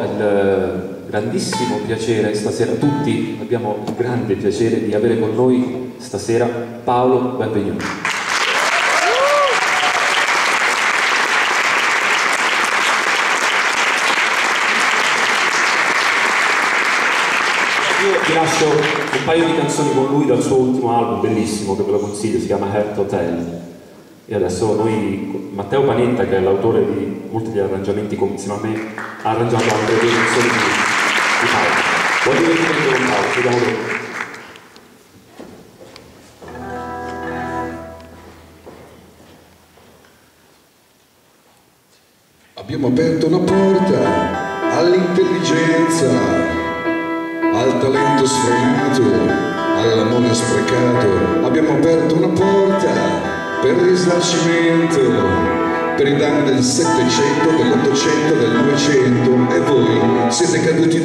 Il grandissimo piacere stasera, tutti abbiamo il grande piacere di avere con noi stasera Paolo Benvenuti. Io vi lascio un paio di canzoni con lui dal suo ultimo album, bellissimo, che ve lo consiglio, si chiama Heart Hotel. E adesso noi, Matteo Panetta, che è l'autore di molti degli arrangiamenti insieme a me, ha arrangiato anche delle canzoni di Paolo. Buon divertimento con Paolo, ci vediamo dopo. Abbiamo aperto una porta all'intelligenza, al talento sfrenato, all'amore sprecato. Abbiamo aperto una porta per il risarcimento, per i danni del Settecento, dell'Ottocento, del Novecento, e voi siete caduti